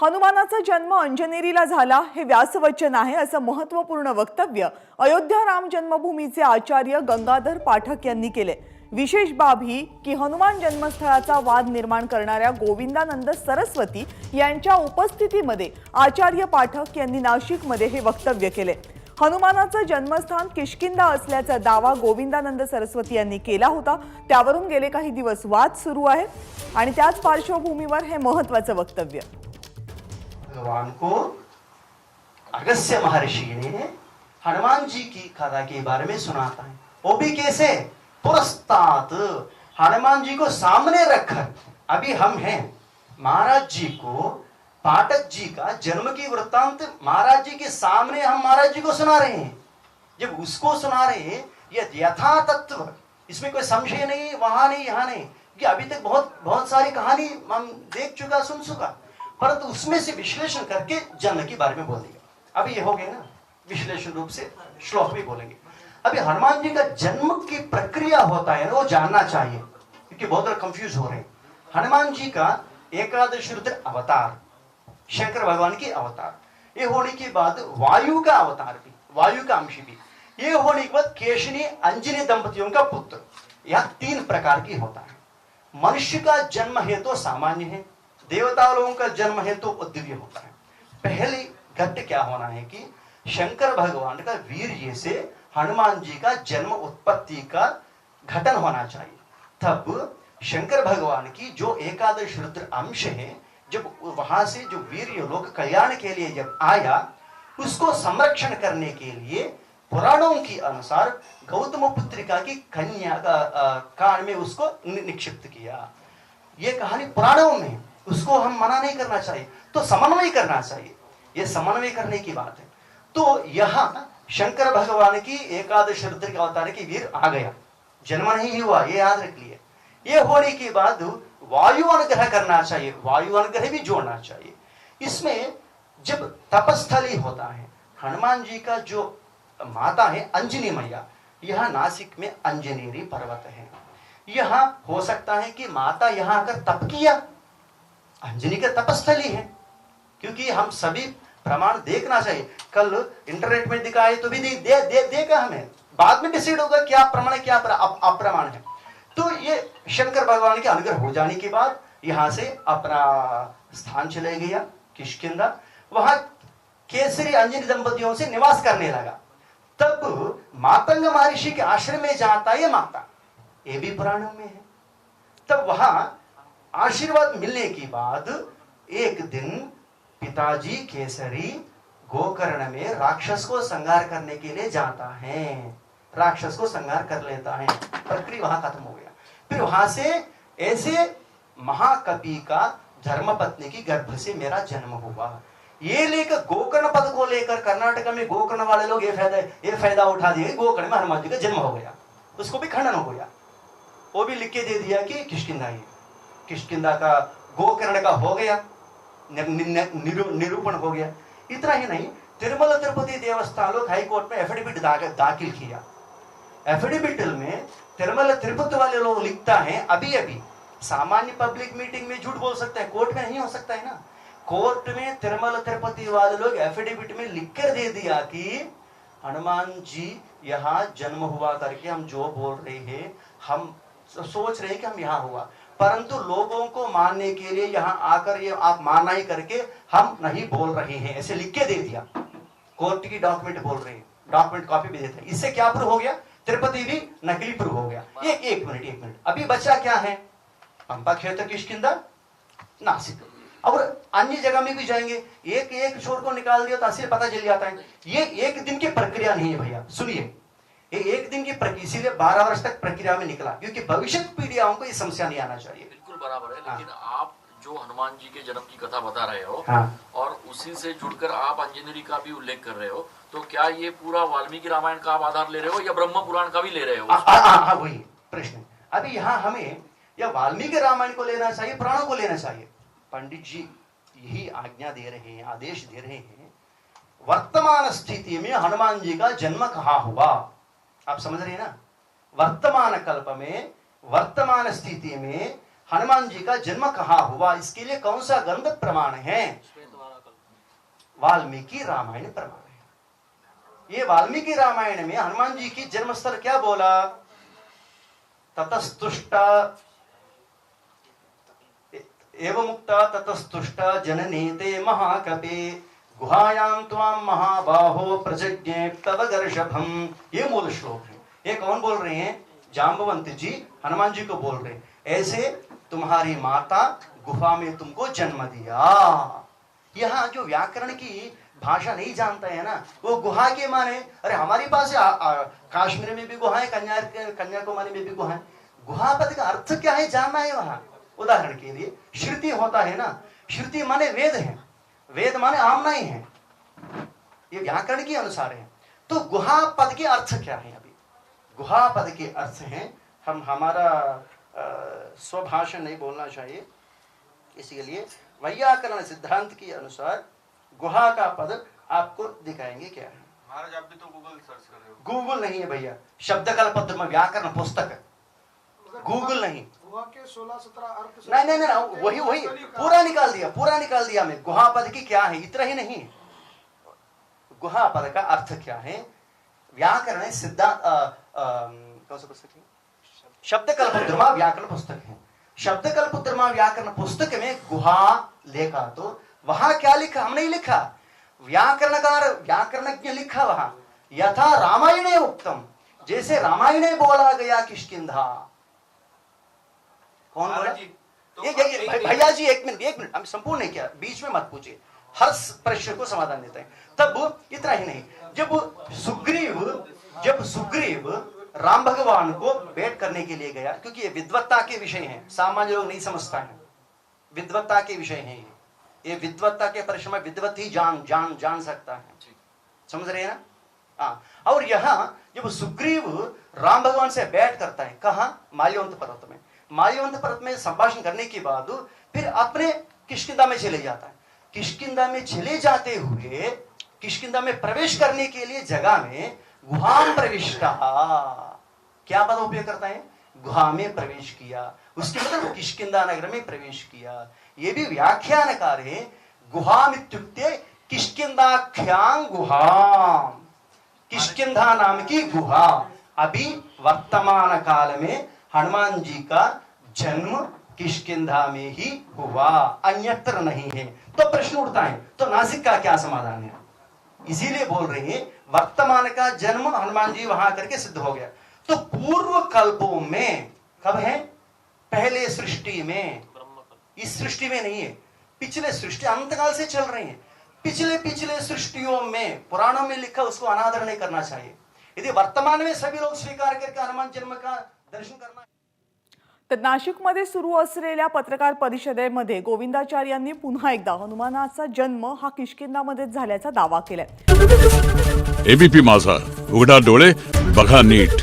हनुमानाचा जन्म अंजनेरीला झाला हे व्यासवचन आहे असं महत्त्वपूर्ण वक्तव्य अयोध्या राम जन्मभूमीचे आचार्य गंगाधर पाठक यांनी केले। विशेष बाब ही की हनुमान जन्मस्थळाचा वाद निर्माण करणाऱ्या गोविंदानंद सरस्वती यांच्या उपस्थितीमध्ये आचार्य पाठक यांनी नाशिकमध्ये हे वक्तव्य केले। हनुमानाचं जन्मस्थान किष्किंधा असल्याचा दावा गोविंदानंद सरस्वती यांनी केला होता। त्यावरून गेले काही दिवस वाद सुरू आहे आणि त्याच पार्श्वभूमीवर हे महत्त्वाचं वक्तव्य। भगवान को अगस्त्य महर्षि ने हनुमान जी की कथा के बारे में सुनाता है। वो भी कैसे? पुरस्तात, हनुमान जी को सामने रखकर। अभी हम हैं, महाराज जी को, पाठक जी का जन्म की वृत्तांत महाराज जी के सामने हम महाराज जी को सुना रहे हैं। जब उसको सुना रहे हैं ये यथा तत्व, इसमें कोई संशय नहीं, वहां नहीं यहाँ नहीं, कि अभी तक बहुत सारी कहानी हम देख चुका, सुन चुका, परंतु उसमें से विश्लेषण करके जन्म के बारे में बोल दिया। अभी ये हो गए ना, विश्लेषण रूप से श्लोक भी बोलेंगे। अभी हनुमान जी का जन्म की प्रक्रिया होता है ना, वो जानना चाहिए, क्योंकि बहुत लोग कंफ्यूज हो रहे हैं। हनुमान जी का एकादश रुद्र अवतार, शंकर भगवान की अवतार, ये होने के बाद वायु का अवतार भी, वायु का अंश भी, ये होने के बाद केशनी अंजनी दंपतियों का पुत्र, यह 3 प्रकार की होता है। मनुष्य का जन्म है तो सामान्य है, देवता लोगों का जन्म है तो दिव्य होता है। पहले घट क्या होना है कि शंकर भगवान का वीर्य से हनुमान जी का जन्म उत्पत्ति का घटन होना चाहिए। तब शंकर भगवान की जो एकादश रुद्र अंश है, जब वहां से जो वीर्य लोक कल्याण के लिए जब आया, उसको संरक्षण करने के लिए पुराणों के अनुसार गौतम पुत्रिका की कन्या का कान में उसको निक्षिप्त किया। ये कहानी पुराणों में, उसको हम मना नहीं करना चाहिए, तो समन्वय करना चाहिए। ये समन्वय करने की बात है। तो यहाँ शंकर भगवान की एकादश रुद्र के अवतार की वीर आ गया, जन्म नहीं हुआ, ये याद रख लिए। ये होने के बाद वायु अनुग्रह करना चाहिए, वायु अनुग्रह भी जोड़ना चाहिए। इसमें जब तपस्थली होता है, हनुमान जी का जो माता है अंजनी मैया, यह नासिक में अंजनेरी पर्वत है। यहां हो सकता है कि माता यहां आकर तप किया, अंजनी का तपस्थली है, क्योंकि हम सभी प्रमाण देखना चाहिए। कल इंटरनेट में दिखाए तो भी देगा हमें, बाद में डिसाइड होगा क्या प्रमाण है क्या अप्रमाण है। तो ये शंकर भगवान के अनुग्रह हो जाने के बाद यहां से अपना स्थान चले गया किष्किंधा, वहां केसरी अंजनी दंपतियों से निवास करने लगा। तब मातंग महर्षि के आश्रम में जाता है माता, ये भी पुराणों में है। तब वहां आशीर्वाद मिलने के बाद एक दिन पिताजी केसरी गोकर्ण में राक्षस को संहार करने के लिए जाता है, राक्षस को संहार कर लेता है, प्रक्रिया वहां खत्म हो गया। फिर वहां से ऐसे महाकवि का धर्मपत्नी की गर्भ से मेरा जन्म हुआ, ये लेकर गोकर्ण पद को लेकर कर्नाटक में गोकर्ण वाले लोग ये फायदा उठा दिए, गोकर्ण में हनुमान जी का जन्म हो गया, उसको भी खंडन हो गया। वो भी लिख के दे दिया कि किष्किंधा ही, किष्किंधा का गोकर्ण का हो गया, निरूपण हो गया। इतना ही नहीं, तिरुमला तिरुपति देवस्थान लोग हाईकोर्ट में एफिडेविट दाखिल किया। एफिडेविट में तिरुमला तिरुपति वाले लोग लिखता है, अभी सामान्य पब्लिक मीटिंग में झूठ बोल सकते हैं, कोर्ट में नहीं हो सकता है ना। कोर्ट में तिरुमला तिरुपति वाले लोग एफिडेविट में लिखकर दे दिया कि हनुमान जी यहाँ जन्म हुआ करके हम जो बोल रहे हैं, हम सोच रहे हैं कि हम यहाँ हुआ, परंतु लोगों को मानने के लिए यहाँ आकर ये आप मानना ही करके हम नहीं बोल रहे हैं, ऐसे लिख के दे दिया। कोर्ट की डॉक्यूमेंट बोल रहे हैं, डॉक्यूमेंट कॉपी भी देते हैं। इससे क्या प्रूव हो गया? तिरुपति भी नकली प्रूव हो गया। एक मिनट, अभी बचा क्या है? पंपा क्षेत्र किष्किंधा, नासिक, और अन्य जगह में भी जाएंगे। एक छोर को निकाल दिया तो असली पता चल जाता है। ये एक दिन की प्रक्रिया नहीं है भैया, सुनिए, ये एक दिन की प्रक्रिया, इसीलिए 12 वर्ष तक प्रक्रिया में निकला, क्योंकि भविष्य पीढ़ियों को ये समस्या नहीं आना चाहिए। बिल्कुल बराबर है, लेकिन आप जो हनुमान जी के जन्म की कथा बता रहे हो, और उसी से जुड़कर आप अंजनेरी का भी उल्लेख कर रहे हो, तो क्या ये पूरा वाल्मीकि रामायण का आप आधार ले रहे हो या ब्रह्म पुराण का भी ले रहे हो? वही प्रश्न। अभी यहाँ हमें या वाल्मीकि रामायण को लेना चाहिए, पुराणों को लेना चाहिए? पंडित जी यही आज्ञा दे रहे हैं, आदेश दे रहे हैं। वर्तमान स्थिति में हनुमान जी का जन्म कहाँ हुआ, आप समझ रहे हैं ना? वर्तमान कल्प में, वर्तमान स्थिति में हनुमान जी का जन्म कहाँ हुआ, इसके लिए कौन सा ग्रंथ प्रमाण है? वाल्मीकि रामायण प्रमाण है। ये वाल्मीकि रामायण में हनुमान जी की जन्मस्थल क्या बोला? ततस्तुष्ट एवं मुक्ता ततस्तुष्ट जननीते महाकपे गुहायां त्वां महाबाहो प्रजज्ञे तव गर्षभम। ये मूल श्लोक है। ये कौन बोल रहे हैं? जांबवंत जी हनुमान जी को बोल रहे हैं, ऐसे तुम्हारी माता गुफा में तुमको जन्म दिया। यहाँ जो व्याकरण की भाषा नहीं जानता है ना, वो गुहा के माने, अरे हमारे पास काश्मीर में भी गुहा है, कन्याकुमारी में भी गुहा है। गुहा पद का अर्थ क्या है जानना है वहां। उदाहरण के लिए श्रुति होता है ना, श्रुति माने वेद है, वेद माने आमना ही है, ये व्याकरण के अनुसार है। तो गुहा पद के अर्थ क्या है? अभी गुहा पद के अर्थ हैं, हम हमारा स्वभाषण नहीं बोलना चाहिए, इसलिए वैयाकरण सिद्धांत के अनुसार गुहा का पद आपको दिखाएंगे क्या है। महाराज आप भी तो गूगल सर्च कर रहे हो। गूगल नहीं है भैया, शब्दकल्पद्रुम व्याकरण पुस्तक है, गूगल नहीं। गुहा के 16-17 अर्थ नहीं, वही पूरा निकाल दिया मैं। गुहा पद की क्या है, इतना ही नहीं, गुहा पद का अर्थ क्या है। व्याकरण सिद्धांत कौन सा पुस्तक है? शब्दकल्पद्रुमा व्याकरण पुस्तक है। शब्दकल्पद्रुमा व्याकरण पुस्तक में गुहा लिखा, तो वहां क्या लिखा? हम नहीं लिखा, व्याकरणकार व्याकरणज्ञ लिखा वहां। यथा रामायणे उक्तम, जैसे रामायणे बोला गया किष्किंधा। कौन बोला? भैया जी एक मिनट, हम संपूर्ण नहीं किया, बीच में मत पूछिए, हर प्रश्न को समाधान देते हैं। तब इतना ही नहीं, जब सुग्रीव राम भगवान को भेंट करने के लिए गया, क्योंकि ये विद्वत्ता के विषय हैं, सामान्य लोग नहीं समझता है, विद्वत्ता के विषय हैं ये विद्वत्ता के प्रश्न में विद्वत ही जान सकता है, समझ रहे हैं ना? और यहाँ जब सुग्रीव राम भगवान से भेंट करता है, कहा? माल्यवंत पर्वत में। माल्यवंत पर्वत में संभाषण करने के बाद फिर अपने किष्किंधा में चले जाता है। किष्किंधा में चले जाते हुए किष्किंधा में प्रवेश करने के लिए जगह में गुहाम प्रविष्टा, क्या पद उपयोग करता है? गुहा में प्रवेश किया, उसके मतलब किष्किंधा नगर में प्रवेश किया। ये भी व्याख्यानकार है, गुहाम इत्युक्ते किष्किंधाख्यां गुहाम, किष्किंधा नाम की गुहा। अभी वर्तमान काल में हनुमान जी का जन्म किष्किंधा में ही हुआ, अन्यत्र नहीं है। तो प्रश्न उठता है, तो नासिक का क्या समाधान है? इसीलिए बोल रहे हैं वर्तमान का जन्म हनुमान जी वहां करके सिद्ध हो गया। तो पूर्व कल्पों में कब है? पहले सृष्टि में, इस सृष्टि में नहीं है, पिछले सृष्टि अंतकाल से चल रहे हैं। पिछले सृष्टियों में पुराणों में लिखा, उसको अनादर नहीं करना चाहिए। यदि वर्तमान में सभी लोग स्वीकार करके हनुमान जन्म का दर्शन करना। तर नाशिकमध्ये सुरू असलेल्या पत्रकार परिषदेमध्ये गोविंदाचार्यांनी पुन्हा एकदा हनुमानाचा जन्म हा किष्किंधामध्येच झाल्याचा दावा केलाय। एबीपी माझा, उघडा डोळे बघा नीट।